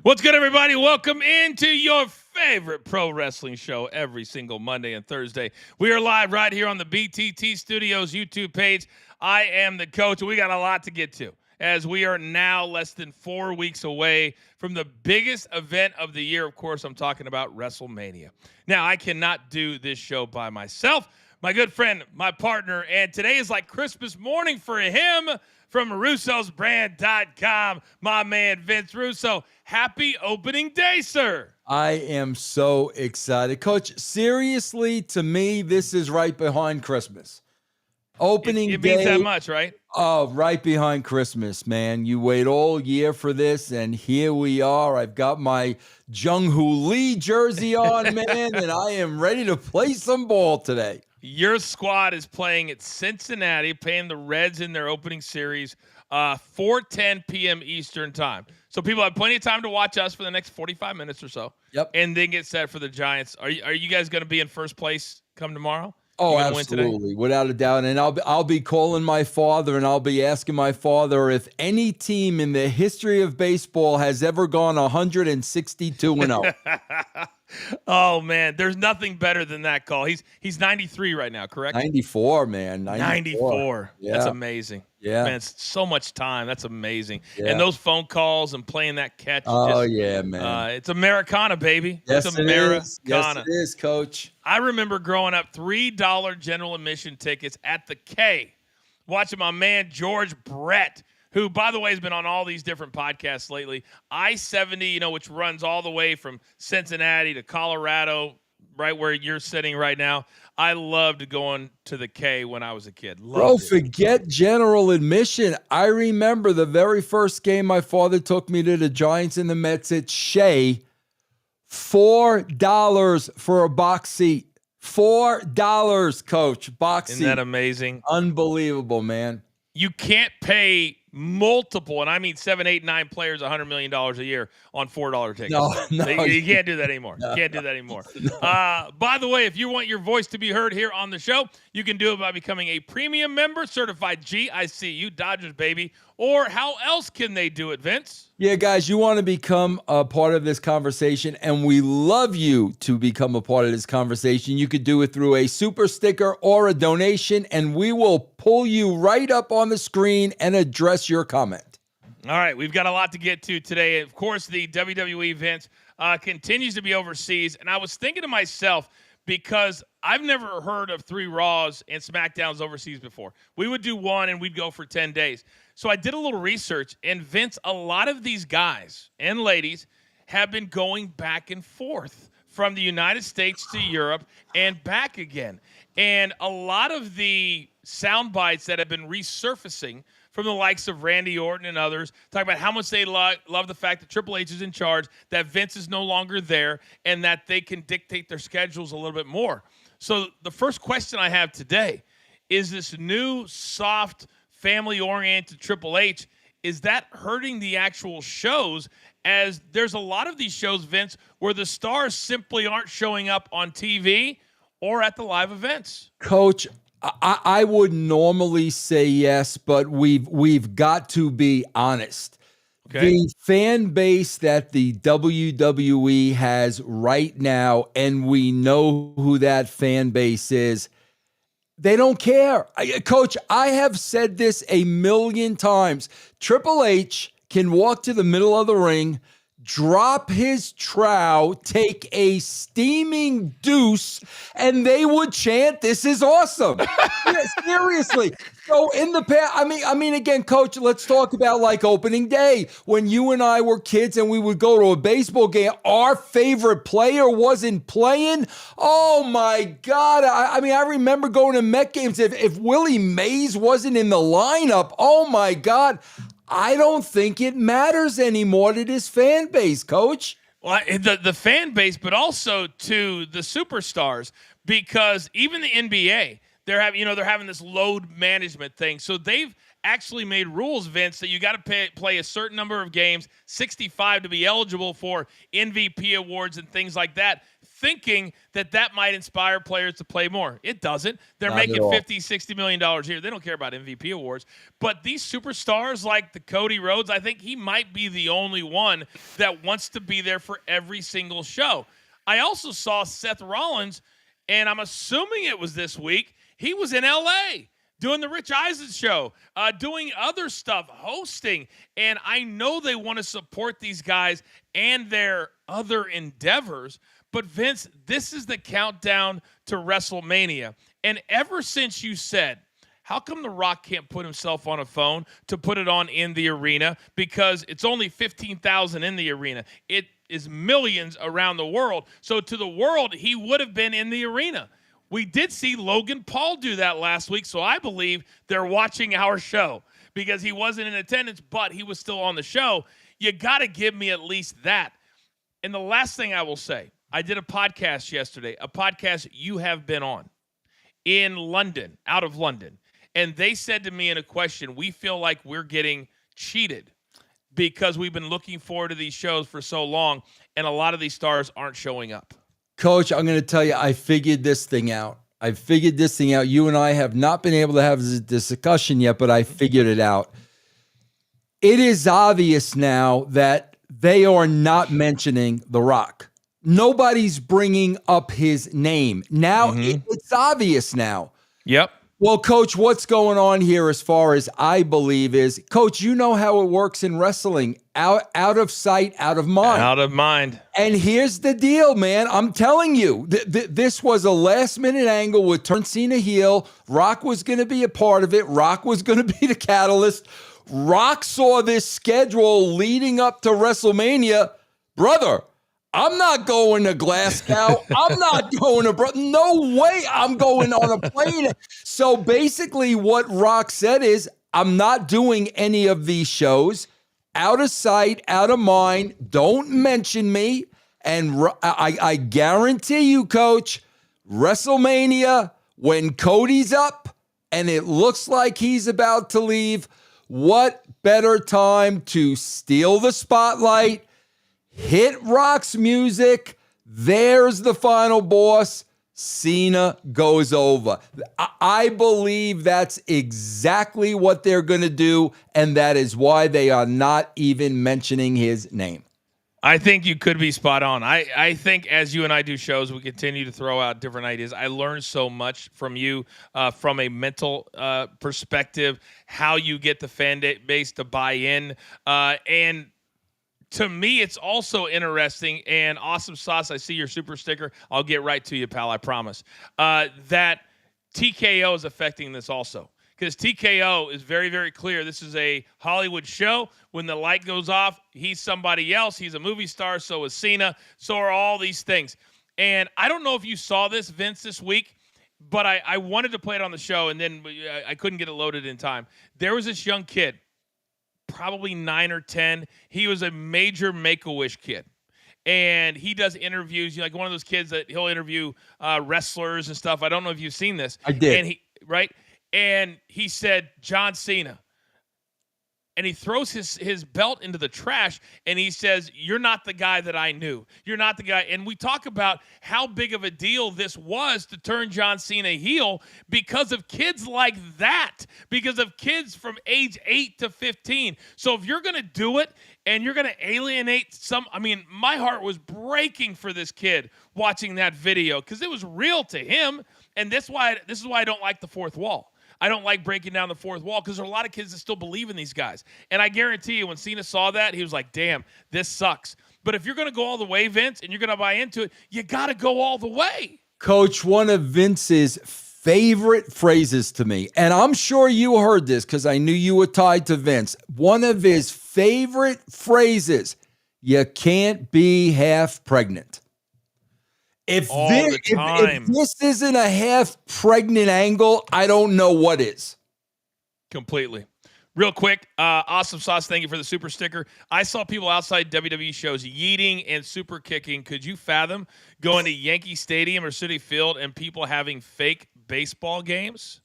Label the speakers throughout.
Speaker 1: What's good, everybody? Welcome into your favorite pro wrestling show every single Monday and Thursday. We are live right here on the BTT Studios YouTube page. I am the coach. We got a lot to get to as we are now less than 4 weeks away from the biggest event of the year. Of course, I'm talking about WrestleMania. Now, I cannot do this show by myself. My good friend, my partner, and today is like Christmas morning for him. From Russo'sBrand.com, my man Vince Russo. Happy opening day, sir.
Speaker 2: I am so excited. Coach, seriously, to me, this is right behind Christmas. Opening
Speaker 1: it
Speaker 2: day.
Speaker 1: Means that much, right?
Speaker 2: Oh, right behind Christmas, man. You wait all year for this, and here we are. I've got my Jung Hoo Lee jersey on, man, and I am ready to play some ball today.
Speaker 1: Your squad is playing at Cincinnati, playing the Reds in their opening series, 4:10 p.m. Eastern time. So people have plenty of time to watch us for the next 45 minutes or so.
Speaker 2: Yep.
Speaker 1: And then get set for the Giants. Are you guys going to be in first place come tomorrow?
Speaker 2: Oh, absolutely, without a doubt. And I'll be calling my father, and I'll be asking my father if any team in the history of baseball has ever gone 162-0.
Speaker 1: Oh, man, there's nothing better than that call. He's 93 right now, correct?
Speaker 2: 94, man.
Speaker 1: 94.
Speaker 2: Yeah.
Speaker 1: That's amazing.
Speaker 2: Yeah.
Speaker 1: Man, it's so much time. That's amazing.
Speaker 2: Yeah.
Speaker 1: And those phone calls and playing that catch.
Speaker 2: Oh, yeah, man.
Speaker 1: It's Americana, baby.
Speaker 2: Yes,
Speaker 1: it's
Speaker 2: it
Speaker 1: Americana.
Speaker 2: is. Yes, it is, Coach.
Speaker 1: I remember growing up, $3 general admission tickets at the K, watching my man George Brett, who, by the way, has been on all these different podcasts lately. I-70, which runs all the way from Cincinnati to Colorado, right where you're sitting right now. I loved going to the K when I was a kid.
Speaker 2: Bro, forget general admission. I remember the very first game my father took me to the Giants and the Mets at Shea. $4 for a box seat. $4, Coach, box seat.
Speaker 1: Isn't that amazing?
Speaker 2: Unbelievable, man.
Speaker 1: You can't pay multiple, and I mean 7, 8, 9 players $100 million a year on $4 tickets.
Speaker 2: No,
Speaker 1: you can't do that anymore. You can't do that anymore. By the way, if you want your voice to be heard here on the show, you can do it by becoming a premium member, certified GICU, Dodgers, baby. Or how else can they do it, Vince?
Speaker 2: Yeah, guys, you want to become a part of this conversation, and we love you to become a part of this conversation. You could do it through a super sticker or a donation, and we will pull you right up on the screen and address your comment.
Speaker 1: All right, we've got a lot to get to today. Of course, the WWE, Vince, continues to be overseas, and I was thinking to myself, because I've never heard of 3 Raws and SmackDowns overseas before. We would do one, and we'd go for 10 days. So I did a little research, and Vince, a lot of these guys and ladies have been going back and forth from the United States to Europe and back again. And a lot of the sound bites that have been resurfacing from the likes of Randy Orton and others, talk about how much they love the fact that Triple H is in charge, that Vince is no longer there, and that they can dictate their schedules a little bit more. So the first question I have today is this new, soft, family-oriented Triple H, is that hurting the actual shows? As there's a lot of these shows, Vince, where the stars simply aren't showing up on TV or at the live events.
Speaker 2: Coach, I would normally say yes, but we've got to be honest. Okay. The fan base that the WWE has right now, and we know who that fan base is, they don't care. Coach, I have said this a million times. Triple H can walk to the middle of the ring, drop his trowel, take a steaming deuce, and they would chant, "This is awesome." Yeah, seriously. So in the past, I mean, again, Coach, let's talk about like opening day. When you and I were kids and we would go to a baseball game, our favorite player wasn't playing. Oh my God. I mean, I remember going to Met games. If Willie Mays wasn't in the lineup, oh my God. I don't think it matters anymore to this fan base, Coach.
Speaker 1: Well, the fan base, but also to the superstars, because even the NBA, they're having this load management thing. So they've actually made rules, Vince, that you got to play a certain number of games, 65 to be eligible for MVP awards and things like that, thinking that that might inspire players to play more. It doesn't. They're
Speaker 2: Not at
Speaker 1: making
Speaker 2: all.
Speaker 1: $50-60 million a year. They don't care about MVP awards. But these superstars like the Cody Rhodes, I think he might be the only one that wants to be there for every single show. I also saw Seth Rollins, and I'm assuming it was this week, he was in L.A., doing the Rich Eisen show, doing other stuff, hosting. And I know they want to support these guys and their other endeavors. But, Vince, this is the countdown to WrestleMania. And ever since you said, how come The Rock can't put himself on a phone to put it on in the arena? Because it's only 15,000 in the arena. It is millions around the world. So to the world, he would have been in the arena. We did see Logan Paul do that last week, so I believe they're watching our show because he wasn't in attendance, but he was still on the show. You got to give me at least that. And the last thing I will say, I did a podcast yesterday, a podcast you have been on in London, out of London. And they said to me in a question, we feel like we're getting cheated because we've been looking forward to these shows for so long, and a lot of these stars aren't showing up.
Speaker 2: Coach, I'm going to tell you, I figured this thing out. You and I have not been able to have this discussion yet, but I figured it out. It is obvious now that they are not mentioning The Rock. Nobody's bringing up his name. Now, it's obvious now.
Speaker 1: Yep.
Speaker 2: Well, Coach, what's going on here as far as I believe is, Coach, you know how it works in wrestling. Out of sight, out of mind.
Speaker 1: Out of mind.
Speaker 2: And here's the deal, man. I'm telling you, this was a last-minute angle with turn Cena heel. Rock was going to be a part of it. Rock was going to be the catalyst. Rock saw this schedule leading up to WrestleMania. Brother, I'm not going to Glasgow. I'm not going to... No way I'm going on a plane. So basically what Rock said is, I'm not doing any of these shows. Out of sight, out of mind. Don't mention me. And I guarantee you, Coach, WrestleMania, when Cody's up and it looks like he's about to leave, what better time to steal the spotlight, hit Rock's music, there's the final boss, Cena goes over. I believe that's exactly what they're going to do, and that is why they are not even mentioning his name.
Speaker 1: I think you could be spot on. I think as you and I do shows, we continue to throw out different ideas. I learned so much from you from a mental perspective, how you get the fan base to buy in. And to me, it's also interesting, and Awesome Sauce, I see your super sticker. I'll get right to you, pal, I promise. That TKO is affecting this also. Because TKO is very, very clear. This is a Hollywood show. When the light goes off, he's somebody else. He's a movie star. So is Cena. So are all these things. And I don't know if you saw this, Vince, this week, but I wanted to play it on the show, and then I couldn't get it loaded in time. There was this young kid, probably 9 or 10. He was a major Make-A-Wish kid. And he does interviews, like one of those kids that he'll interview wrestlers and stuff. I don't know if you've seen this.
Speaker 2: I did.
Speaker 1: And he said, John Cena. And he throws his belt into the trash, and he says, you're not the guy that I knew. You're not the guy. And we talk about how big of a deal this was to turn John Cena heel because of kids like that, because of kids from age 8 to 15. So if you're going to do it and you're going to alienate my heart was breaking for this kid watching that video because it was real to him. And this is why I don't like the fourth wall. I don't like breaking down the fourth wall because there are a lot of kids that still believe in these guys. And I guarantee you when Cena saw that, he was like, damn, this sucks. But if you're going to go all the way, Vince, and you're going to buy into it, you got to go all the way.
Speaker 2: Coach, one of Vince's favorite phrases to me, and I'm sure you heard this because I knew you were tied to Vince. One of his favorite phrases, you can't be half pregnant. If this isn't a half pregnant angle, I don't know what is.
Speaker 1: Completely. Real quick, Awesome Sauce, thank you for the super sticker. I saw people outside WWE shows yeeting and super kicking. Could you fathom going to Yankee Stadium or Citi Field and people having fake baseball games?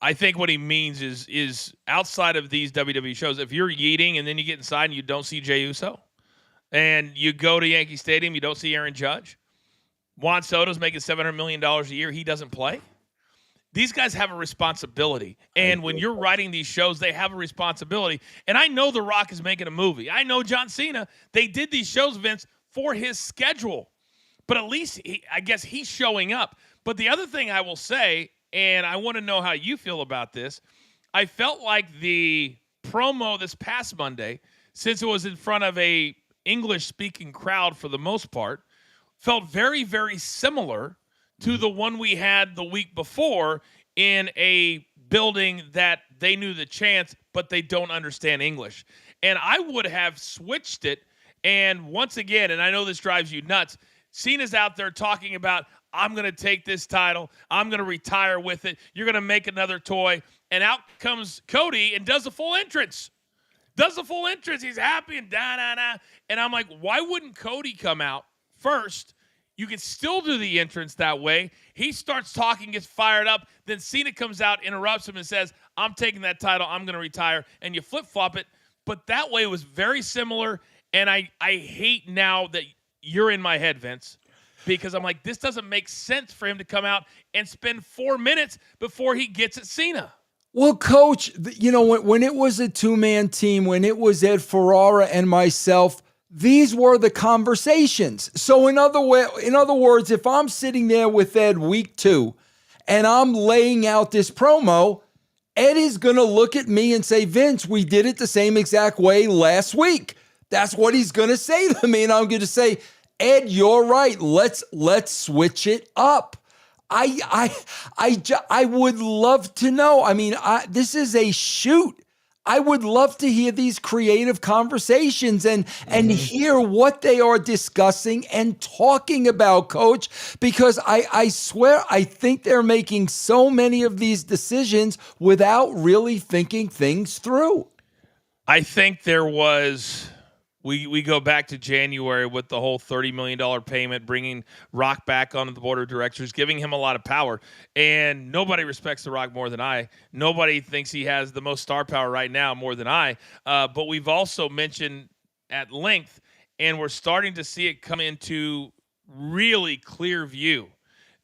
Speaker 1: I think what he means is outside of these WWE shows, if you're eating and then you get inside and you don't see Jey Uso, and you go to Yankee Stadium, you don't see Aaron Judge, Juan Soto's making $700 million a year, he doesn't play. These guys have a responsibility. And when you're writing these shows, they have a responsibility. And I know The Rock is making a movie. I know John Cena. They did these shows, Vince, for his schedule. But at least, I guess he's showing up. But the other thing I will say, and I want to know how you feel about this, I felt like the promo this past Monday, since it was in front of a English-speaking crowd for the most part, felt very, very similar to the one we had the week before in a building that they knew the chants, but they don't understand English. And I would have switched it. And once again, and I know this drives you nuts, Cena's out there talking about, I'm going to take this title. I'm going to retire with it. You're going to make another toy. And out comes Cody and does a full entrance. He's happy and da-da-da. And I'm like, why wouldn't Cody come out first? You can still do the entrance that way. He starts talking, gets fired up. Then Cena comes out, interrupts him, and says, I'm taking that title. I'm going to retire. And you flip-flop it. But that way was very similar. And I hate now that you're in my head, Vince, because I'm like, this doesn't make sense for him to come out and spend 4 minutes before he gets at Cena.
Speaker 2: Well, Coach, when it was a two-man team, when it was Ed Ferrara and myself, these were the conversations. So in other words, if I'm sitting there with Ed week 2 and I'm laying out this promo, Ed is going to look at me and say, Vince, we did it the same exact way last week. That's what he's going to say to me. And I'm going to say, Ed, you're right. Let's switch it up. I would love to know. I mean, this is a shoot. I would love to hear these creative conversations and hear what they are discussing and talking about, Coach, because I swear I think they're making so many of these decisions without really thinking things through.
Speaker 1: I think there was... We go back to January with the whole $30 million payment, bringing Rock back onto the board of directors, giving him a lot of power. And nobody respects The Rock more than I. Nobody thinks he has the most star power right now more than I. But we've also mentioned at length, and we're starting to see it come into really clear view,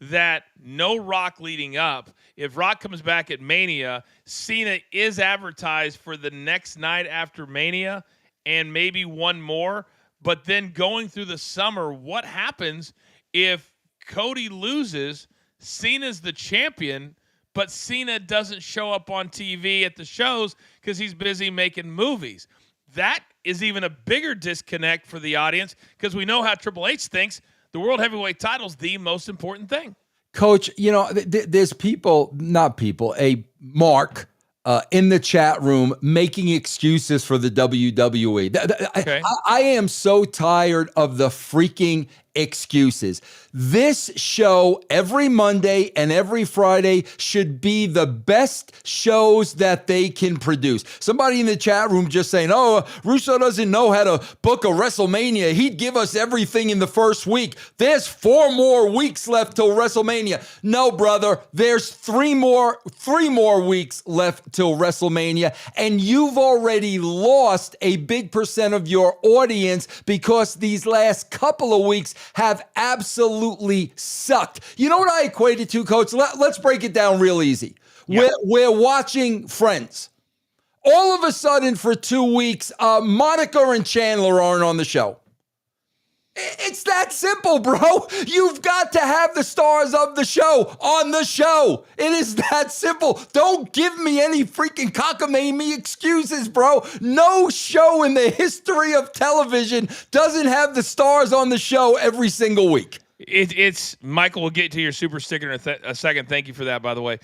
Speaker 1: that no Rock leading up. If Rock comes back at Mania, Cena is advertised for the next night after Mania, and maybe one more. But then going through the summer, what happens if Cody loses, Cena's the champion, but Cena doesn't show up on TV at the shows because he's busy making movies? That is even a bigger disconnect for the audience, because we know how Triple H thinks the World Heavyweight title is the most important thing.
Speaker 2: Coach, there's a Mark in the chat room making excuses for the WWE.
Speaker 1: Okay.
Speaker 2: I am so tired of the freaking excuses. This show every Monday and every Friday should be the best shows that they can produce. Somebody in the chat room just saying, Russo doesn't know how to book a WrestleMania. He'd give us everything in the first week. There's 4 more weeks left till WrestleMania. No, brother, there's 3 more weeks left till WrestleMania, and you've already lost a big percent of your audience because these last couple of weeks have absolutely sucked. You know what I equate it to, Coach? Let's break it down real easy. Yeah. We're watching Friends. All of a sudden, for 2 weeks, Monica and Chandler aren't on the show. It's that simple, bro. You've got to have the stars of the show on the show. It is that simple. Don't give me any freaking cockamamie excuses, bro. No show in the history of television doesn't have the stars on the show every single week.
Speaker 1: It's Michael. We'll get to your super sticker in a second. Thank you for that, by the way,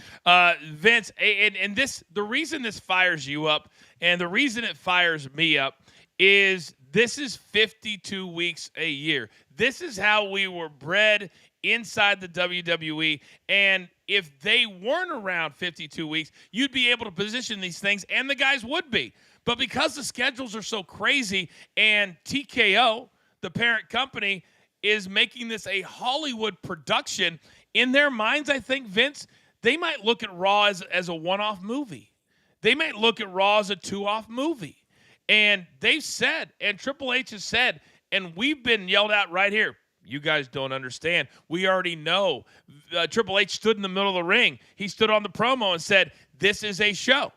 Speaker 1: Vince. And the reason this fires you up, and the reason it fires me up, is this is 52 weeks a year. This is how we were bred inside the WWE. And if they weren't around 52 weeks, you'd be able to position these things, and the guys would be. But because the schedules are so crazy, and TKO, the parent company, is making this a Hollywood production, in their minds, I think, Vince, they might look at Raw as a one-off movie. They might look at Raw as a two-off movie. And they've said, and Triple H has said, and we've been yelled at right here, you guys don't understand. We already know. Triple H stood in the middle of the ring. He stood on the promo and said, this is a show,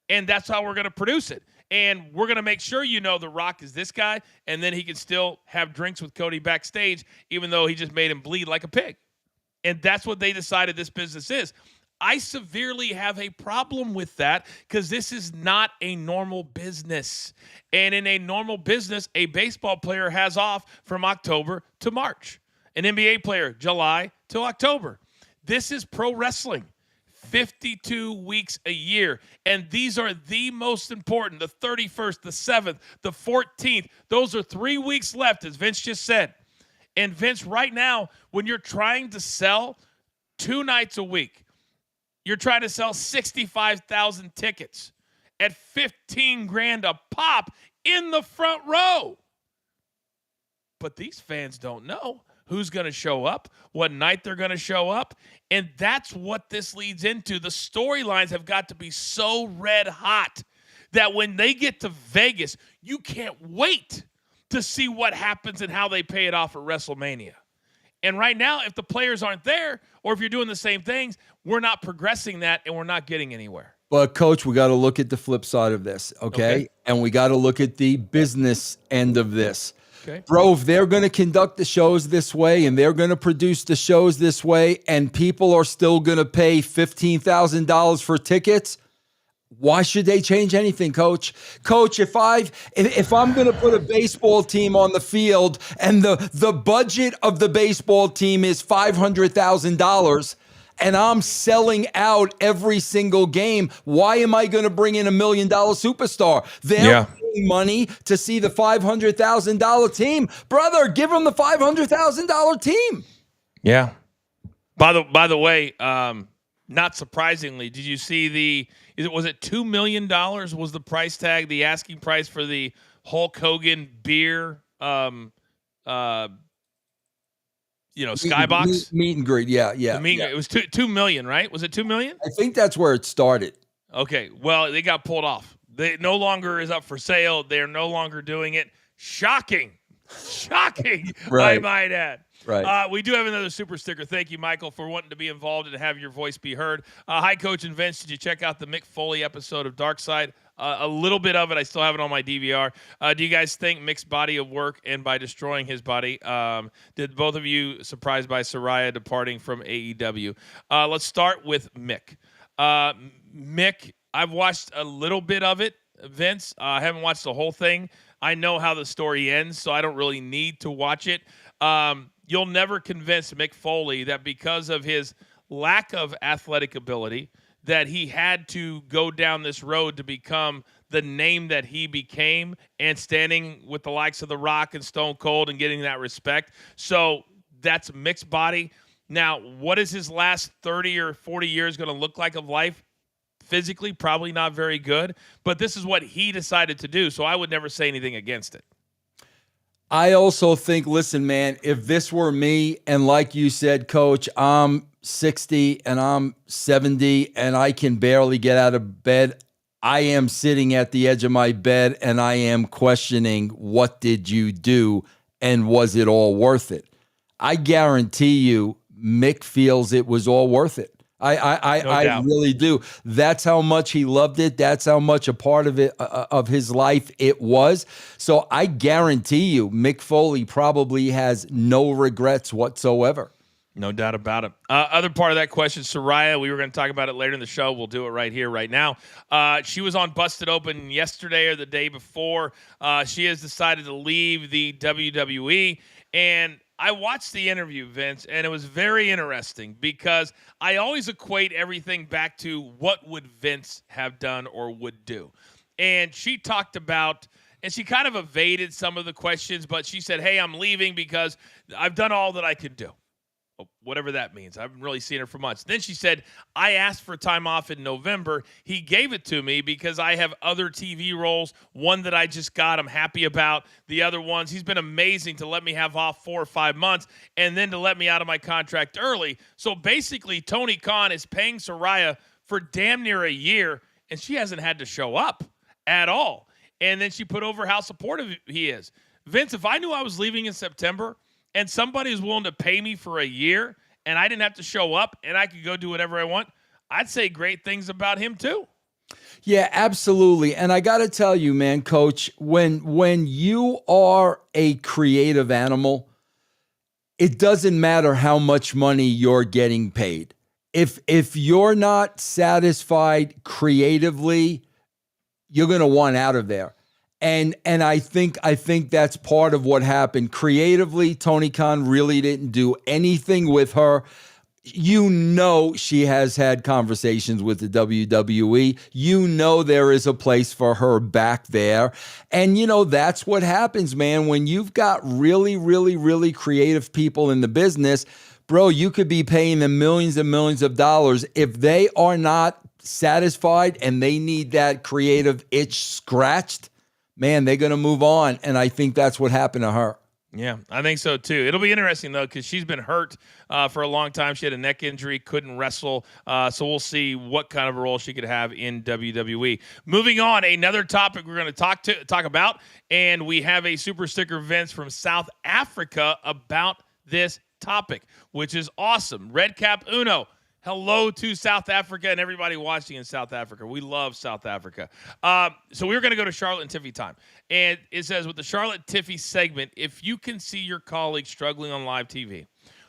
Speaker 1: and that's how we're going to produce it. And we're going to make sure you know The Rock is this guy, and then he can still have drinks with Cody backstage, even though he just made him bleed like a pig. And that's what they decided this business is. I severely have a problem with that because this is not a normal business. And in a normal business, a baseball player has off from October to March. An NBA player, July to October. This is pro wrestling. 52 weeks a year. And these are the most important. The 31st, the 7th, the 14th. Those are 3 weeks left, as Vince just said. And Vince, right now, when you're trying to sell 2 nights a week, you're trying to sell 65,000 tickets at $15,000 a pop in the front row. But these fans don't know who's going to show up, what night they're going to show up. And that's what this leads into. The storylines have got to be so red hot that when they get to Vegas, you can't wait to see what happens and how they pay it off at WrestleMania. And right now, if the players aren't there, or if you're doing the same things, we're not progressing that and we're not getting anywhere.
Speaker 2: But, Coach, we got to look at the flip side of this, okay? And we got to look at the business end of this.
Speaker 1: Okay.
Speaker 2: Bro, if they're going to conduct the shows this way and they're going to produce the shows this way and people are still going to pay $15,000 for tickets, why should they change anything, Coach? Coach, if I'm going to put a baseball team on the field and the budget of the baseball team is $500,000 and I'm selling out every single game, why am I going to bring in $1 million superstar? They're paying money to see the $500,000 team. Brother, give them the $500,000 team.
Speaker 1: Yeah. By the way, not surprisingly, did you see was it $2 million was the price tag, the asking price for the Hulk Hogan beer, skybox?
Speaker 2: Meet and greet, yeah.
Speaker 1: It was $2 million, right? Was it $2 million?
Speaker 2: I think that's where it started.
Speaker 1: Okay, well, they got pulled off. They no longer is up for sale. They're no longer doing it. Shocking, right. I might add.
Speaker 2: Right.
Speaker 1: We do have another super sticker. Thank you, Michael, for wanting to be involved and have your voice be heard. Hi, Coach and Vince. Did you check out the Mick Foley episode of Dark Side? A little bit of it. I still have it on my DVR. Do you guys think Mick's body of work and by destroying his body, did both of you surprised by Saraya departing from AEW? Let's start with Mick. Mick, I've watched a little bit of it, Vince. I haven't watched the whole thing. I know how the story ends, so I don't really need to watch it. You'll never convince Mick Foley that because of his lack of athletic ability, that he had to go down this road to become the name that he became and standing with the likes of The Rock and Stone Cold and getting that respect. So that's Mick's body. Now, what is his last 30 or 40 years going to look like of life? Physically, probably not very good. But this is what he decided to do, so I would never say anything against it.
Speaker 2: I also think, listen, man, if this were me, and like you said, Coach, I'm 60 and I'm 70 and I can barely get out of bed, I am sitting at the edge of my bed and I am questioning, what did you do and was it all worth it? I guarantee you Mick feels it was all worth it. I really do. That's how much he loved it. That's how much a part of it, of his life it was. So I guarantee you, Mick Foley probably has no regrets whatsoever.
Speaker 1: No doubt about it. Other part of that question, Saraya, we were going to talk about it later in the show. We'll do it right here, right now. She was on Busted Open yesterday or the day before. She has decided to leave the WWE, and I watched the interview, Vince, and it was very interesting because I always equate everything back to what would Vince have done or would do. And she talked about, and she kind of evaded some of the questions, but she said, hey, I'm leaving because I've done all that I could do. whatever that means. I haven't really seen her for months. Then she said, I asked for time off in November. He gave it to me because I have other TV roles. One that I just got, I'm happy about. The other ones, he's been amazing to let me have off 4 or 5 months and then to let me out of my contract early. So basically, Tony Khan is paying Saraya for damn near a year, and she hasn't had to show up at all. And then she put over how supportive he is. Vince, if I knew I was leaving in September and somebody was willing to pay me for a year and I didn't have to show up and I could go do whatever I want, I'd say great things about him too.
Speaker 2: Yeah, absolutely. And I got to tell you, man, Coach, when you are a creative animal, it doesn't matter how much money you're getting paid. If you're not satisfied creatively, you're going to want out of there. And I think that's part of what happened. Creatively, Tony Khan really didn't do anything with her. You know she has had conversations with the WWE. You know there is a place for her back there. And, that's what happens, man. When you've got really, really, really creative people in the business, bro, you could be paying them millions and millions of dollars. If they are not satisfied and they need that creative itch scratched, man, they're going to move on. And I think that's what happened to her.
Speaker 1: Yeah, I think so too. It'll be interesting though, because she's been hurt for a long time. She had a neck injury, couldn't wrestle. So we'll see what kind of a role she could have in WWE. Moving on, another topic we're going to talk about, and we have a super sticker Vince from South Africa about this topic, which is awesome. Red Cap Uno. Hello to South Africa and everybody watching in South Africa. We love South Africa. So we're going to go to Charlotte and Tiffy time. And it says, with the Charlotte Tiffy segment, if you can see your colleague struggling on live TV,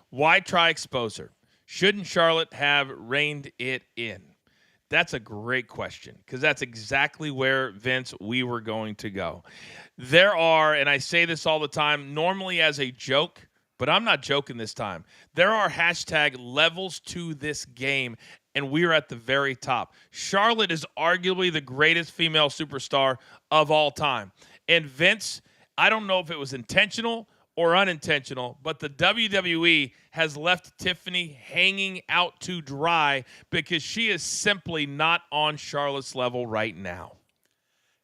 Speaker 1: why try expose her? Shouldn't Charlotte have reined it in? That's a great question, because that's exactly where, Vince, we were going to go. There are, and I say this all the time, normally as a joke, but I'm not joking this time. There are hashtag levels to this game, and we're at the very top. Charlotte is arguably the greatest female superstar of all time. And Vince, I don't know if it was intentional or unintentional, but the WWE has left Tiffany hanging out to dry because she is simply not on Charlotte's level right now.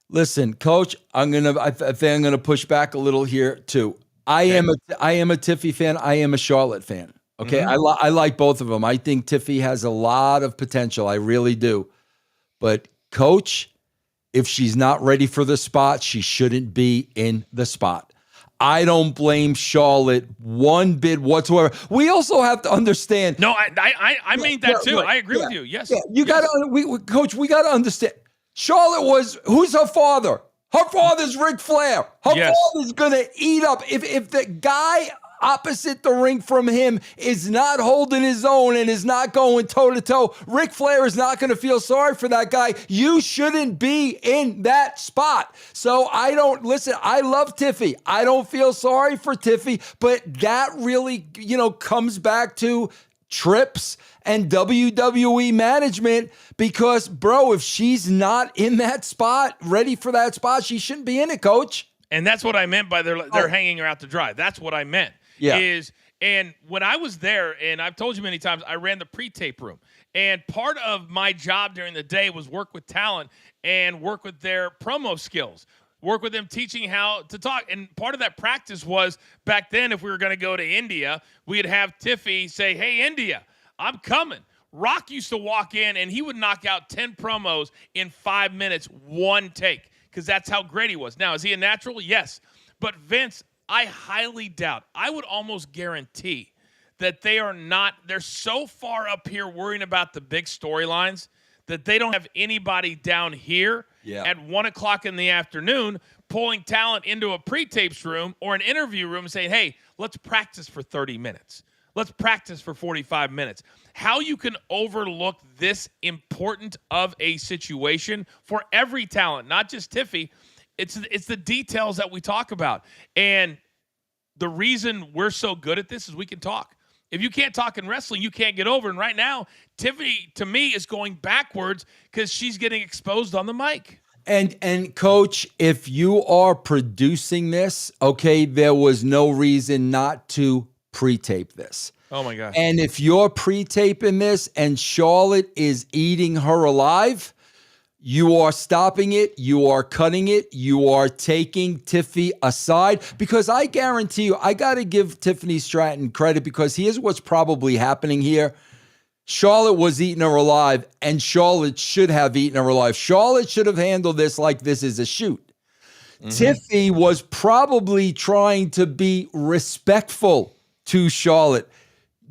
Speaker 2: Listen, Coach, I think I'm gonna push back a little here too. I am a Tiffy fan. I am a Charlotte fan. Okay, I like both of them. I think Tiffy has a lot of potential. I really do. But Coach, if she's not ready for the spot, she shouldn't be in the spot. I don't blame Charlotte one bit whatsoever. We also have to understand.
Speaker 1: No, I mean that too. Right. I agree with you. Yes.
Speaker 2: Yeah, you got to, Coach, we got to understand. Charlotte who's her father? Her father's Ric Flair. Her father's going to eat up. If the guy opposite the ring from him is not holding his own and is not going toe-to-toe, Ric Flair is not going to feel sorry for that guy. You shouldn't be in that spot. So I love Tiffy. I don't feel sorry for Tiffy, but that really, comes back to Trips and WWE management, because, bro, if she's not in that spot, ready for that spot, she shouldn't be in it, Coach.
Speaker 1: And that's what I meant by they're hanging her out to dry. That's what I meant. Yeah. And when I was there, and I've told you many times, I ran the pre-tape room. And part of my job during the day was work with talent and work with their promo skills. Work with them teaching how to talk. And part of that practice was, back then, if we were going to go to India, we'd have Tiffy say, hey, India, I'm coming. Rock used to walk in, and he would knock out 10 promos in 5 minutes, one take, because that's how great he was. Now, is he a natural? Yes. But Vince, I highly doubt, I would almost guarantee that they're so far up here worrying about the big storylines that they don't have anybody down here at 1 o'clock in the afternoon pulling talent into a pre-tapes room or an interview room saying, hey, let's practice for 30 minutes. Let's practice for 45 minutes. How you can overlook this important of a situation for every talent, not just Tiffy, it's the details that we talk about. And the reason we're so good at this is we can talk. If you can't talk in wrestling, you can't get over. And right now, Tiffany, to me, is going backwards because she's getting exposed on the mic.
Speaker 2: And Coach, if you are producing this, okay, there was no reason not to pre-tape this.
Speaker 1: Oh my gosh.
Speaker 2: And if you're pre-taping this and Charlotte is eating her alive, you are stopping it. You are cutting it. You are taking Tiffy aside, because I guarantee you, I got to give Tiffany Stratton credit, because here's what's probably happening here. Charlotte was eating her alive, and Charlotte should have eaten her alive. Charlotte should have handled this like this is a shoot. Tiffy was probably trying to be respectful to Charlotte.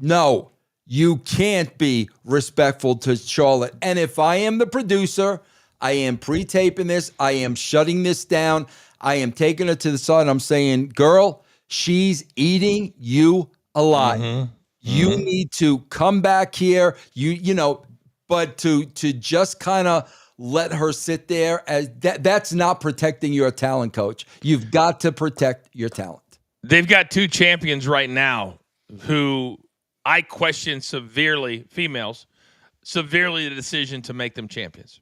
Speaker 2: No, you can't be respectful to Charlotte. And if I am the producer, I am pre-taping this. I am shutting this down. I am taking her to the side. I'm saying, girl, she's eating you alive. You need to come back here. But to just kind of let her sit there, as that's not protecting your talent, coach. You've got to protect your talent.
Speaker 1: They've got two champions right now who I question severely, females, severely the decision to make them champions.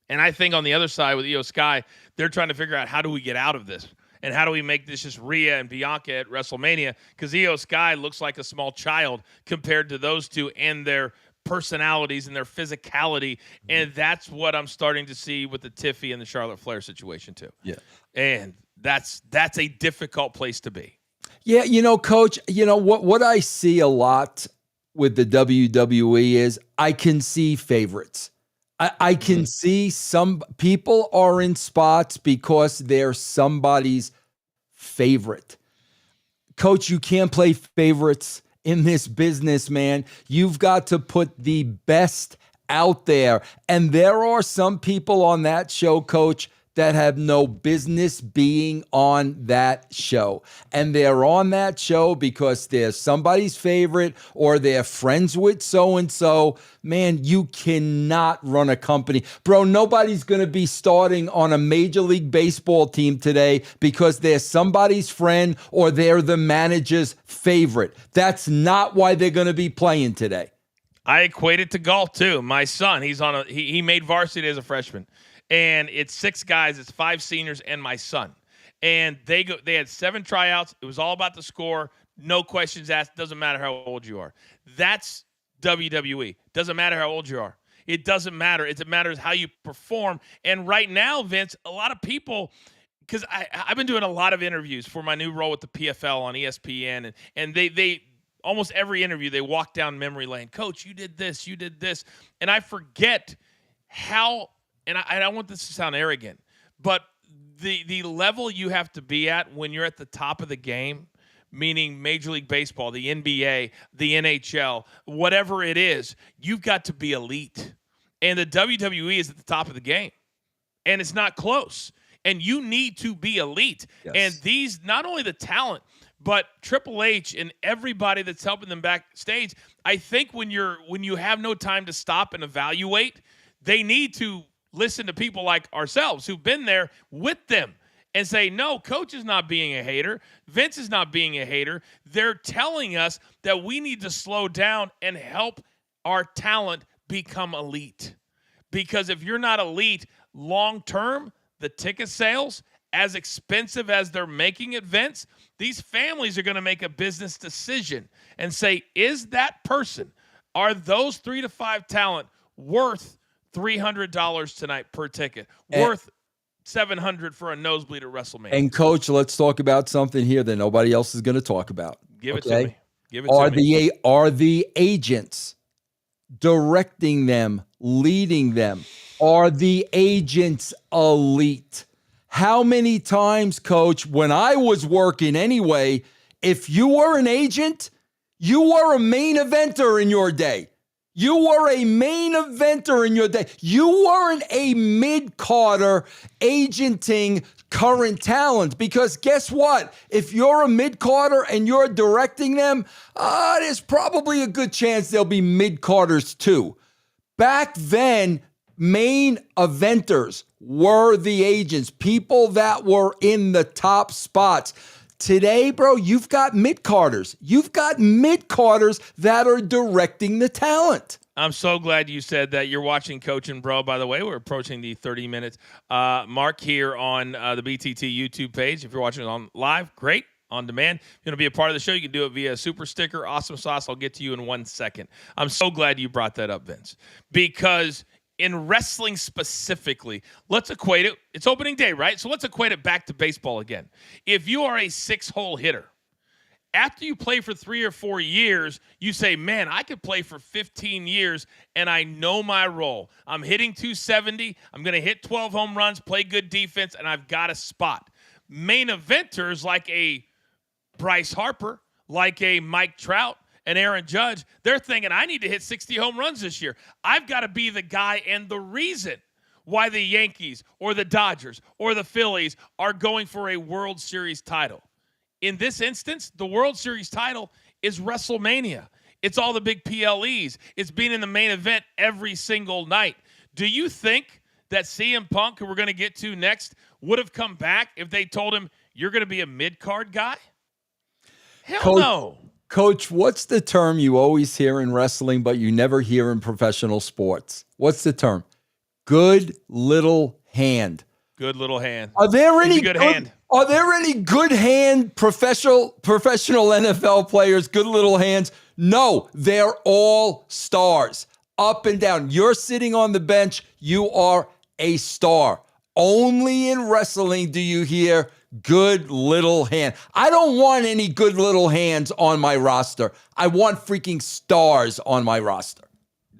Speaker 1: And I think on the other side with Io Sky, they're trying to figure out, how do we get out of this? And how do we make this just Rhea and Bianca at WrestleMania? Because Io Sky looks like a small child compared to those two and their personalities and their physicality. And that's what I'm starting to see with the Tiffy and the Charlotte Flair situation too.
Speaker 2: Yeah.
Speaker 1: And that's a difficult place to be.
Speaker 2: Yeah, coach, what I see a lot with the WWE is I can see favorites. I can see some people are in spots because they're somebody's favorite. Coach, you can't play favorites in this business, man. You've got to put the best out there. And there are some people on that show, coach, that have no business being on that show. And they're on that show because they're somebody's favorite or they're friends with so-and-so. Man, you cannot run a company. Bro, nobody's going to be starting on a Major League Baseball team today because they're somebody's friend or they're the manager's favorite. That's not why they're going to be playing today.
Speaker 1: I equate it to golf too. My son, he made varsity as a freshman. And it's 6 guys, it's 5 seniors and my son. And they had 7 tryouts. It was all about the score. No questions asked. Doesn't matter how old you are. That's WWE. Doesn't matter how old you are. It doesn't matter. It matters how you perform. And right now, Vince, a lot of people, because I've been doing a lot of interviews for my new role with the PFL on ESPN, and they almost every interview, they walk down memory lane. Coach, you did this. And I forget how, and I don't want this to sound arrogant, but the level you have to be at when you're at the top of the game, meaning Major League Baseball, the NBA, the NHL, whatever it is, you've got to be elite. And the WWE is at the top of the game. And it's not close. And you need to be elite. Yes. And these, not only the talent, but Triple H and everybody that's helping them backstage, I think when you have no time to stop and evaluate, they need to listen to people like ourselves who've been there with them and say, no, Coach is not being a hater. Vince is not being a hater. They're telling us that we need to slow down and help our talent become elite. Because if you're not elite long-term, the ticket sales, as expensive as they're making it, Vince, these families are going to make a business decision and say, is that person, are those 3 to 5 talent worth $300 tonight per ticket, worth $700 for a nosebleed at WrestleMania?
Speaker 2: And Coach, let's talk about something here that nobody else is going to talk about.
Speaker 1: Give it to me. Give it to me.
Speaker 2: Are the agents directing them, leading them? Are the agents elite? How many times, Coach, when I was working anyway, if you were an agent, you were a main eventer in your day. You were a main eventer in your day. You weren't a mid-carder agenting current talent, because guess what? If you're a mid-carder and you're directing them, there's probably a good chance they'll be mid-carders too. Back then, main eventers were the agents, people that were in the top spots. Today, bro, you've got mid-carders. You've got mid-carders that are directing the talent.
Speaker 1: I'm so glad you said that. You're watching Coach and Bro, by the way. We're approaching the 30 minutes mark here on the BTT YouTube page. If you're watching it on live, great. on demand. If you want to be a part of the show, you can do it via Super Sticker, Awesome Sauce. I'll get to you in 1 second. I'm so glad you brought that up, Vince, because in wrestling specifically, let's equate it. It's opening day, right? So let's equate it back to baseball again. If you are a 6-hole hitter, after you play for 3 or 4 years, you say, man, I could play for 15 years and I know my role. I'm hitting 270. I'm going to hit 12 home runs, play good defense, and I've got a spot. Main eventers like a Bryce Harper, like a Mike Trout, and Aaron Judge, they're thinking, I need to hit 60 home runs this year. I've got to be the guy and the reason why the Yankees or the Dodgers or the Phillies are going for a World Series title. In this instance, the World Series title is WrestleMania. It's all the big PLEs. It's being in the main event every single night. Do you think that CM Punk, who we're going to get to next, would have come back if they told him, you're going to be a mid-card guy? Hell no.
Speaker 2: Coach, what's the term you always hear in wrestling, but you never hear in professional sports? What's the term? Good little hand.
Speaker 1: Good little hand.
Speaker 2: Are there any
Speaker 1: good hand?
Speaker 2: Are there any good hand professional NFL players, good little hands? No, they're all stars. Up and down. You're sitting on the bench, you are a star. Only in wrestling do you hear good little hand. I don't want any good little hands on my roster. I want freaking stars on my roster.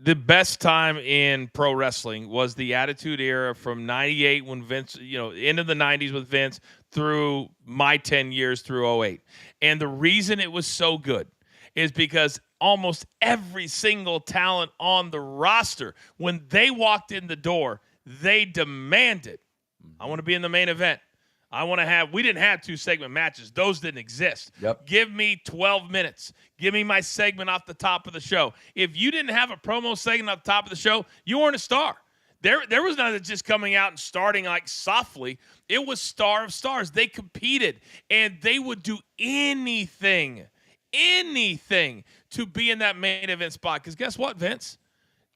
Speaker 1: The best time in pro wrestling was the Attitude Era from 98 when Vince, end of the 90s with Vince through my 10 years through 08. And the reason it was so good is because almost every single talent on the roster, when they walked in the door, they demanded, I want to be in the main event. We didn't have 2-segment matches. Those didn't exist.
Speaker 2: Yep.
Speaker 1: Give me 12 minutes. Give me my segment off the top of the show. If you didn't have a promo segment off the top of the show, you weren't a star. There was none of just coming out and starting like softly. It was star of stars. They competed, and they would do anything to be in that main event spot. Because guess what, Vince?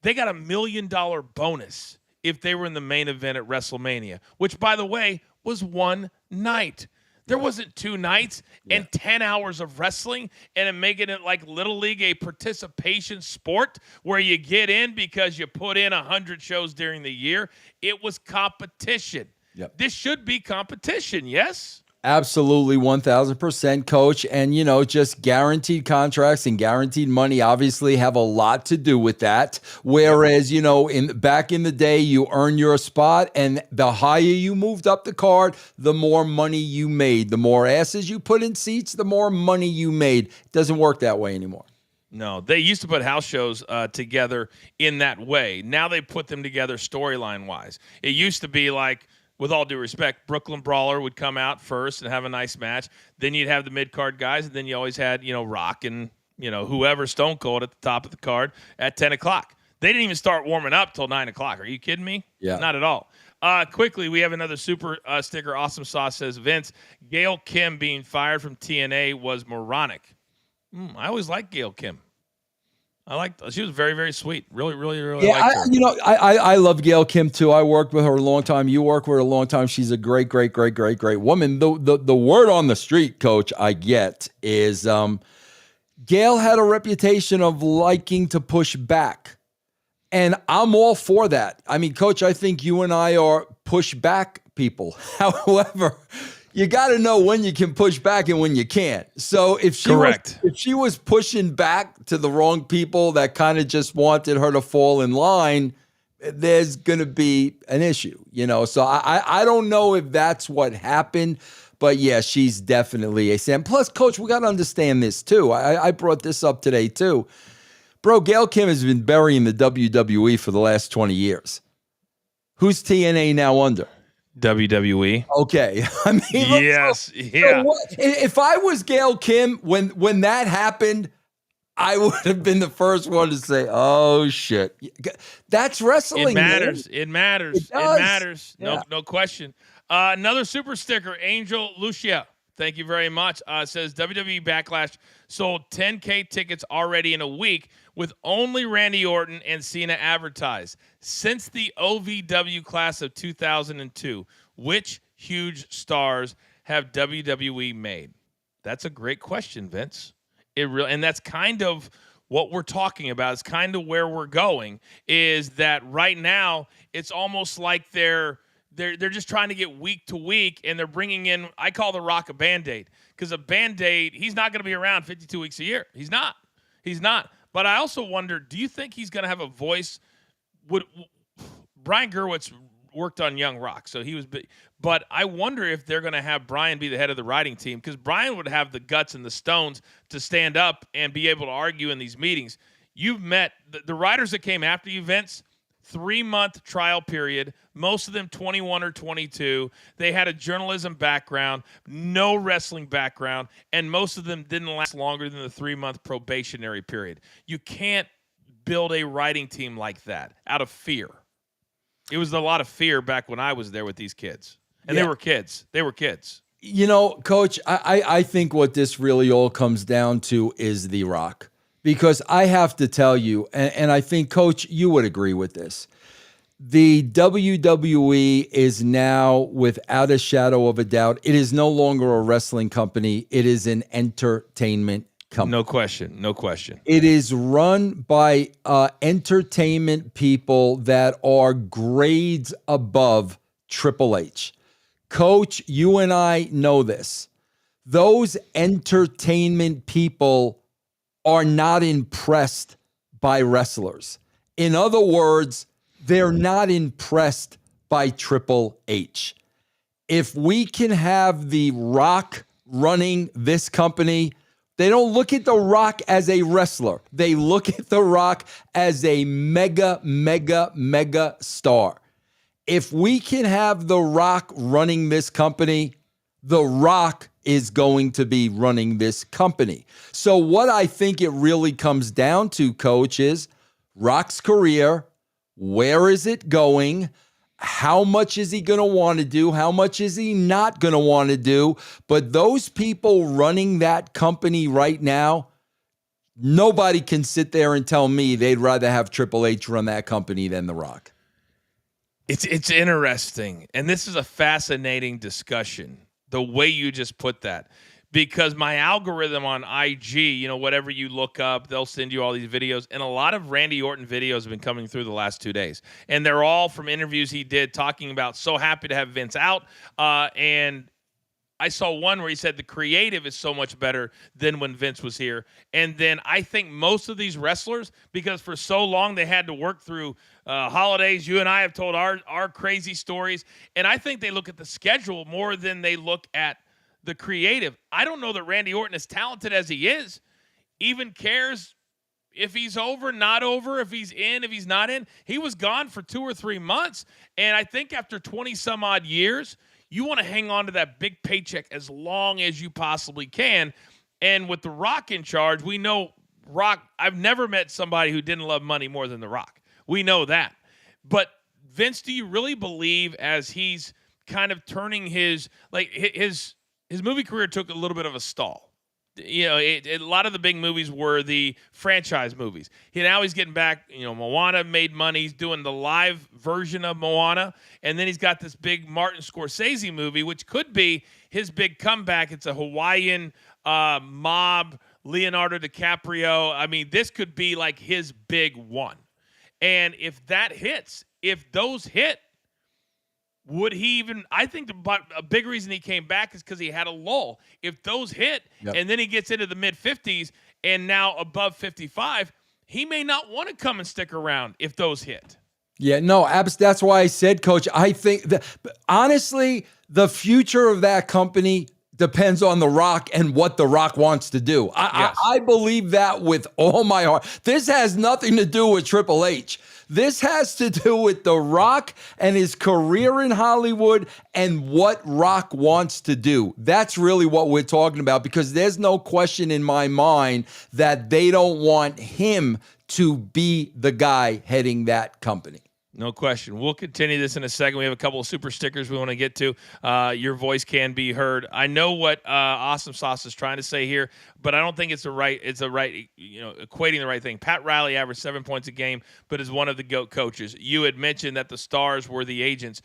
Speaker 1: They got $1 million bonus if they were in the main event at WrestleMania, which, by the way, was one night. There wasn't 2 nights and 10 hours of wrestling and making it like Little League a participation sport where you get in because you put in 100 shows during the year. It was competition.
Speaker 2: Yep.
Speaker 1: This should be competition, yes?
Speaker 2: Absolutely, 1,000%, Coach. And, just guaranteed contracts and guaranteed money obviously have a lot to do with that. Whereas, back in the day, you earn your spot, and the higher you moved up the card, the more money you made. The more asses you put in seats, the more money you made. It doesn't work that way anymore.
Speaker 1: No, they used to put house shows together in that way. Now they put them together storyline-wise. It used to be like, with all due respect, Brooklyn Brawler would come out first and have a nice match. Then you'd have the mid-card guys, and then you always had, Rock and, whoever, Stone Cold at the top of the card at 10 o'clock. They didn't even start warming up till 9 o'clock. Are you kidding me?
Speaker 2: Yeah.
Speaker 1: Not at all. Quickly, we have another super sticker. Awesome Sauce says, Vince, Gail Kim being fired from TNA was moronic. I always liked Gail Kim. She was very, very sweet. Really, really, really liked her.
Speaker 2: I love Gail Kim too. I worked with her a long time. You worked with her a long time. She's a great, great, great, great, great woman. The word on the street, Coach, I get is Gail had a reputation of liking to push back. And I'm all for that. I mean, Coach, I think you and I are push back people. However, you got to know when you can push back and when you can't. So if she was pushing back to the wrong people that kind of just wanted her to fall in line, there's going to be an issue, So I don't know if that's what happened, but yeah, she's definitely a Sam. Plus, Coach, we got to understand this too. I brought this up today too. Bro, Gail Kim has been burying the WWE for the last 20 years. Who's TNA now under?
Speaker 1: WWE.
Speaker 2: Okay. I mean,
Speaker 1: yes. Yeah.
Speaker 2: If I was Gail Kim, when that happened, I would have been the first one to say, oh, shit. That's wrestling.
Speaker 1: It matters.
Speaker 2: Man.
Speaker 1: It matters. It matters. Yeah. No question. Another super sticker, Angel Lucia. Thank you very much. Says WWE Backlash sold 10K tickets already in a week with only Randy Orton and Cena advertised. Since the OVW class of 2002, which huge stars have WWE made? That's a great question, Vince. And that's kind of what we're talking about. It's kind of where we're going. Is that right now? It's almost like they're just trying to get week to week, and they're bringing in. I call The Rock a Band-Aid, because a Band-Aid, he's not going to be around 52 weeks a year. He's not. He's not. But I also wonder, do you think he's going to have a voice? Brian Gerwitz worked on Young Rock, so he was big. But I wonder if they're going to have Brian be the head of the writing team, because Brian would have the guts and the stones to stand up and be able to argue in these meetings. You've met the writers that came after you, Vince, 3-month trial period, most of them 21 or 22. They had a journalism background, no wrestling background, and most of them didn't last longer than the 3-month probationary period. You can't build a writing team like that out of fear. It was a lot of fear back when I was there with these kids. And They were kids. They were kids.
Speaker 2: You know, Coach, I think what this really all comes down to is The Rock. Because I have to tell you, and I think, Coach, you would agree with this, the WWE is now, without a shadow of a doubt, it is no longer a wrestling company. It is an entertainment company.
Speaker 1: No question. No question.
Speaker 2: It is run by entertainment people that are grades above Triple H. Coach, you and I know this. Those entertainment people are not impressed by wrestlers. In other words, they're not impressed by Triple H. If we can have The Rock running this company, they don't look at The Rock as a wrestler. They look at The Rock as a mega star. If we can have The Rock running this company, The Rock is going to be running this company. So what I think it really comes down to, Coach, is Rock's career. Where is it going? How much is he going to want to do? How much is he not going to want to do? But those people running that company right now, nobody can sit there and tell me they'd rather have Triple H run that company than The Rock.
Speaker 1: It's interesting, and this is a fascinating discussion, the way you just put that, because my algorithm on IG, whatever you look up, they'll send you all these videos, and a lot of Randy Orton videos have been coming through the last 2 days, and they're all from interviews he did talking about so happy to have Vince out, and I saw one where he said the creative is so much better than when Vince was here. And then I think most of these wrestlers, because for so long they had to work through holidays, you and I have told our crazy stories, and I think they look at the schedule more than they look at the creative. I don't know that Randy Orton, as talented as he is, even cares if he's over, not over, if he's in, if he's not in. He was gone for 2 or 3 months, and I think after 20 some odd years, you want to hang on to that big paycheck as long as you possibly can. And with The Rock in charge, we know Rock, I've never met somebody who didn't love money more than The Rock. We know that. But Vince, do you really believe, as he's kind of turning his movie career took a little bit of a stall? A lot of the big movies were the franchise movies. Now he's getting back. Moana made money. He's doing the live version of Moana. And then he's got this big Martin Scorsese movie, which could be his big comeback. It's a Hawaiian mob, Leonardo DiCaprio. I mean, this could be like his big one. And if those hit, would he even? I think a big reason he came back is because he had a lull. If those hit, and then he gets into the mid-50s and now above 55, he may not want to come and stick around if those hit.
Speaker 2: Yeah, no, that's why I said, Coach, I think that, honestly, the future of that company depends on The Rock and what The Rock wants to do. I believe that with all my heart. This has nothing to do with Triple H. This has to do with The Rock and his career in Hollywood and what Rock wants to do. That's really what we're talking about, because there's no question in my mind that they don't want him to be the guy heading that company.
Speaker 1: No question. We'll continue this in a second. We have a couple of super stickers we want to get to. Your voice can be heard. I know what Awesome Sauce is trying to say here, but I don't think it's the right. It's the right. Equating the right thing. Pat Riley averaged 7 points a game, but is one of the GOAT coaches. You had mentioned that the stars were the agents.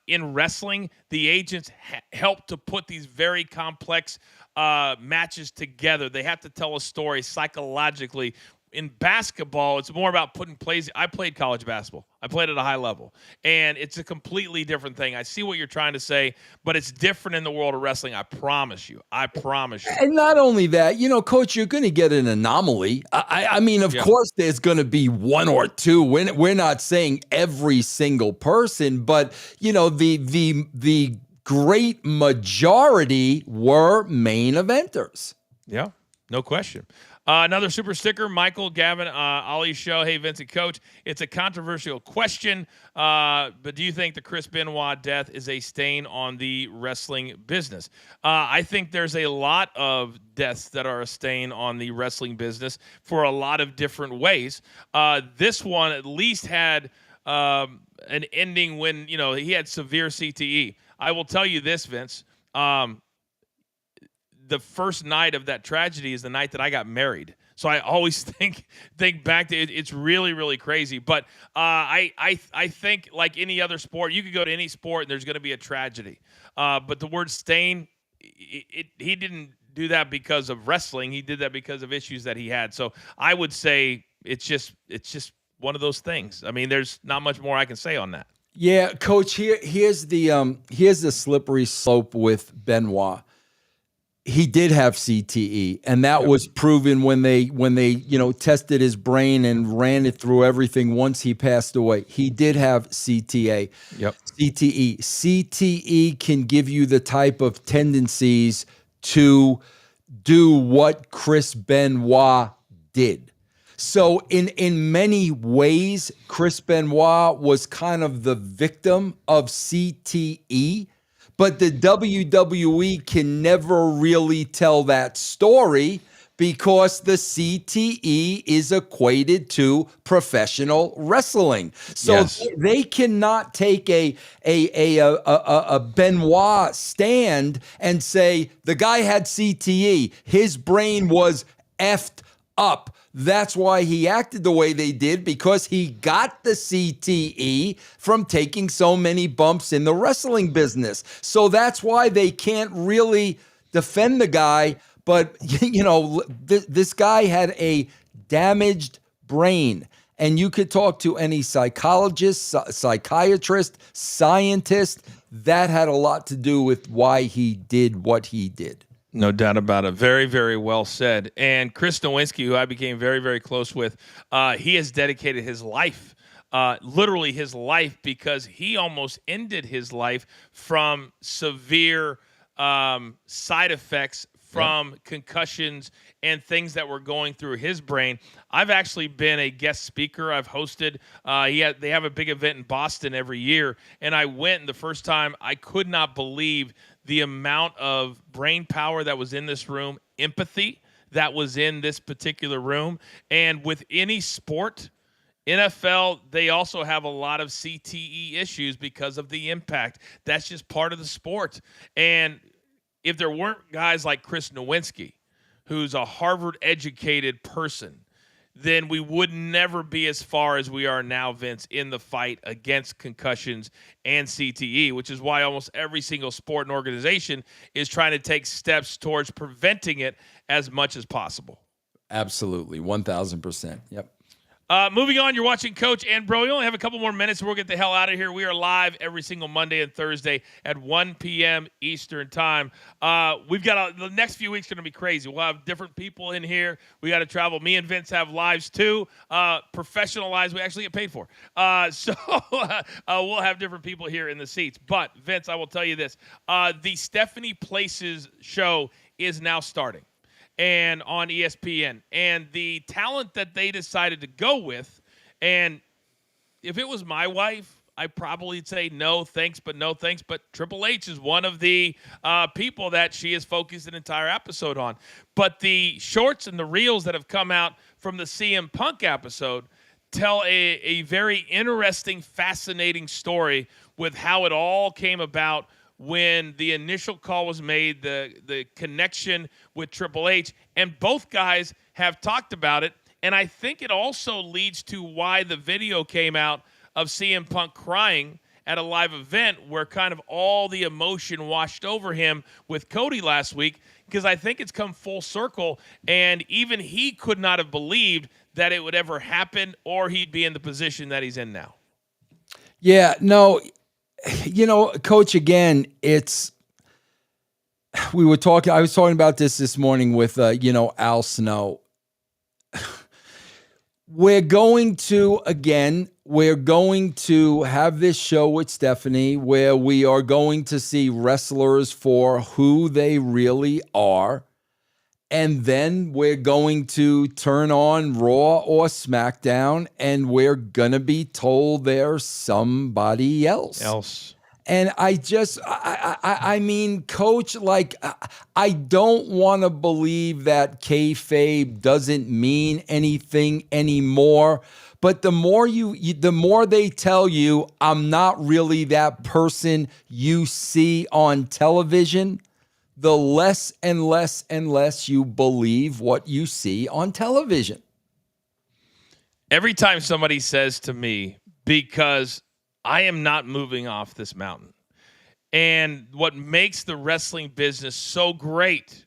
Speaker 1: In wrestling, the agents help to put these very complex matches together. They have to tell a story psychologically. In basketball, it's more about putting plays. I played college basketball. I played at a high level, and it's a completely different thing. I see what you're trying to say, but it's different in the world of wrestling. I promise you. I promise you.
Speaker 2: And not only that, Coach, you're going to get an anomaly. I mean, of course, there's going to be one or two. We're not saying every single person, but the great majority were main eventers.
Speaker 1: Yeah, no question. Another super sticker, Michael, Gavin, Ali Show. Hey, Vincent, Coach. It's a controversial question, but do you think the Chris Benoit death is a stain on the wrestling business? I think there's a lot of deaths that are a stain on the wrestling business for a lot of different ways. This one at least had an ending when, he had severe CTE. I will tell you this, Vince. The first night of that tragedy is the night that I got married. So I always think back to it. It's really, really crazy. But I think like any other sport, you could go to any sport and there's going to be a tragedy. But the word stain, he didn't do that because of wrestling. He did that because of issues that he had. So I would say it's just one of those things. I mean, there's not much more I can say on that.
Speaker 2: Yeah, Coach. Here's the slippery slope with Benoit. He did have CTE, and that was proven when they tested his brain and ran it through everything once he passed away. He did have CTE. CTE can give you the type of tendencies to do what Chris Benoit did. So in many ways, Chris Benoit was kind of the victim of CTE. But the WWE can never really tell that story because the CTE is equated to professional wrestling. So they cannot take a Benoit stand and say the guy had CTE. His brain was effed up. That's why he acted the way they did, because he got the CTE from taking so many bumps in the wrestling business. So that's why they can't really defend the guy. But, this guy had a damaged brain. And you could talk to any psychologist, psychiatrist, scientist. That had a lot to do with why he did what he did.
Speaker 1: No doubt about it. Very, very well said. And Chris Nowinski, who I became very, very close with, he has dedicated his life, literally his life, because he almost ended his life from severe side effects from concussions and things that were going through his brain. I've actually been a guest speaker. I've hosted. They have a big event in Boston every year, and I went, and the first time I could not believe the amount of brain power that was in this room, empathy that was in this particular room. And with any sport, NFL, they also have a lot of CTE issues because of the impact. That's just part of the sport. And if there weren't guys like Chris Nowinski, who's a Harvard-educated person, then we would never be as far as we are now, Vince, in the fight against concussions and CTE, which is why almost every single sport and organization is trying to take steps towards preventing it as much as possible.
Speaker 2: Absolutely. 1,000%. Yep.
Speaker 1: Moving on, you're watching Coach and Bro. We only have a couple more minutes, and we'll get the hell out of here. We are live every single Monday and Thursday at 1 p.m. Eastern Time. We've got the next few weeks going to be crazy. We'll have different people in here. We got to travel. Me and Vince have lives too, professional lives we actually get paid for. So we'll have different people here in the seats. But, Vince, I will tell you this. The Stephanie Places show is now starting, and on ESPN, and the talent that they decided to go with. And if it was my wife, I'd probably say no thanks, but no thanks. But Triple H is one of the people that she has focused an entire episode on. But the shorts and the reels that have come out from the CM Punk episode tell a very interesting, fascinating story with how it all came about when the initial call was made, the connection with Triple H, and both guys have talked about it. And I think it also leads to why the video came out of CM Punk crying at a live event where kind of all the emotion washed over him with Cody last week, because I think it's come full circle, and even he could not have believed that it would ever happen or he'd be in the position that he's in now.
Speaker 2: Yeah, no, Coach, again, I was talking about this morning with, Al Snow. We're going to have this show with Stephanie where we are going to see wrestlers for who they really are. And then we're going to turn on Raw or SmackDown and we're going to be told they're somebody else. And I mean, Coach, like, I don't want to believe that kayfabe doesn't mean anything anymore. But the more they tell you, I'm not really that person you see on television, the less and less and less you believe what you see on television.
Speaker 1: Every time somebody says to me, because I am not moving off this mountain, and what makes the wrestling business so great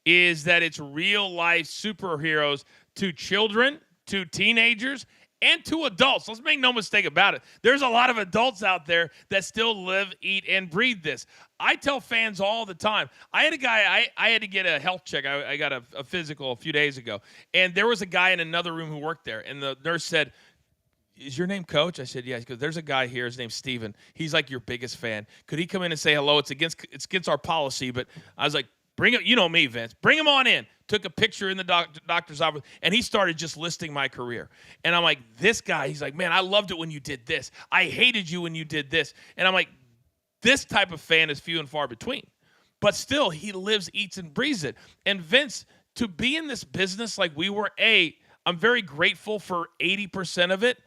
Speaker 1: is that it's real life superheroes to children, to teenagers, and to adults. Let's make no mistake about it. There's a lot of adults out there that still live, eat, and breathe this. I tell fans all the time. I had a guy, I had to get a health check. I got a physical a few days ago. And there was a guy in another room who worked there. And the nurse said, "Is your name Coach?" I said, "Yeah." He goes, "There's a guy here. His name's Steven. He's like your biggest fan. Could he come in and say hello? It's against our policy." But I was like, "Bring him." You know me, Vince. Bring him on in. Took a picture in the doctor's office, and he started just listing my career. And I'm like, this guy, he's like, "Man, I loved it when you did this. I hated you when you did this." And I'm like, this type of fan is few and far between. But still, he lives, eats, and breathes it. And Vince, to be in this business like we were, I'm very grateful for 80% of it.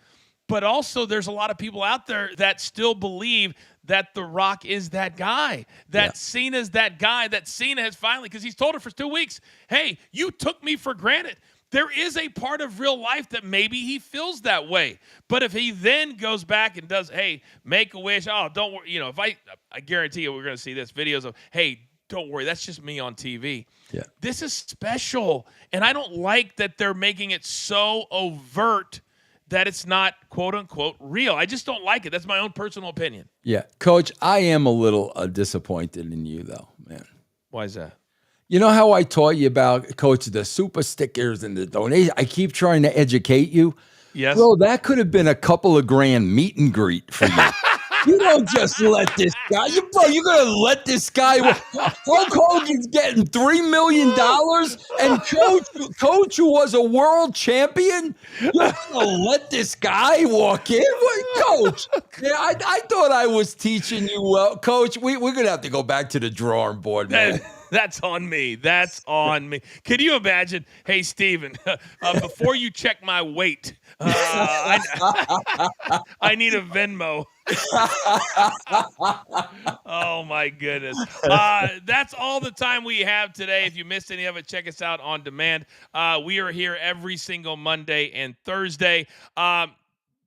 Speaker 1: But also, there's a lot of people out there that still believe that The Rock is that guy, that Cena's that guy, that Cena has finally, because he's told her for 2 weeks, "Hey, you took me for granted." There is a part of real life that maybe he feels that way. But if he then goes back and does, "Hey, make a wish," "Oh, don't worry," if I guarantee you we're going to see this, videos of, "Hey, don't worry, that's just me on TV."
Speaker 2: Yeah.
Speaker 1: This is special. And I don't like that they're making it so overt that it's not quote unquote real. I just don't like it. That's my own personal opinion.
Speaker 2: Yeah. Coach, I am a little disappointed in you though, man.
Speaker 1: Why is that?
Speaker 2: You know how I taught you about, Coach, the super stickers and the donation? I keep trying to educate you.
Speaker 1: Yes.
Speaker 2: Bro, that could have been a couple of grand meet and greet for you. You don't just let this guy, you're going to let this guy, Hulk Hogan's getting $3 million, and Coach, who was a world champion, you're going to let this guy walk in? Coach, yeah, I thought I was teaching you well. Coach, we're going to have to go back to the drawing board, man.
Speaker 1: That's on me. That's on me. Can you imagine? "Hey, Steven, before you check my weight, I need a Venmo." Oh, my goodness. That's all the time we have today. If you missed any of it, check us out on demand. We are here every single Monday and Thursday.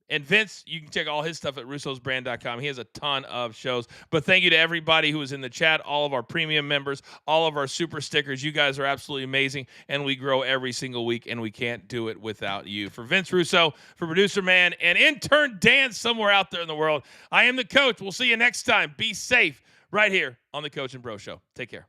Speaker 1: And Vince, you can check all his stuff at russosbrand.com. He has a ton of shows. But thank you to everybody who is in the chat, all of our premium members, all of our super stickers. You guys are absolutely amazing, and we grow every single week, and we can't do it without you. For Vince Russo, for producer man, and intern Dan somewhere out there in the world, I am the Coach. We'll see you next time. Be safe right here on the Coach and Bro Show. Take care.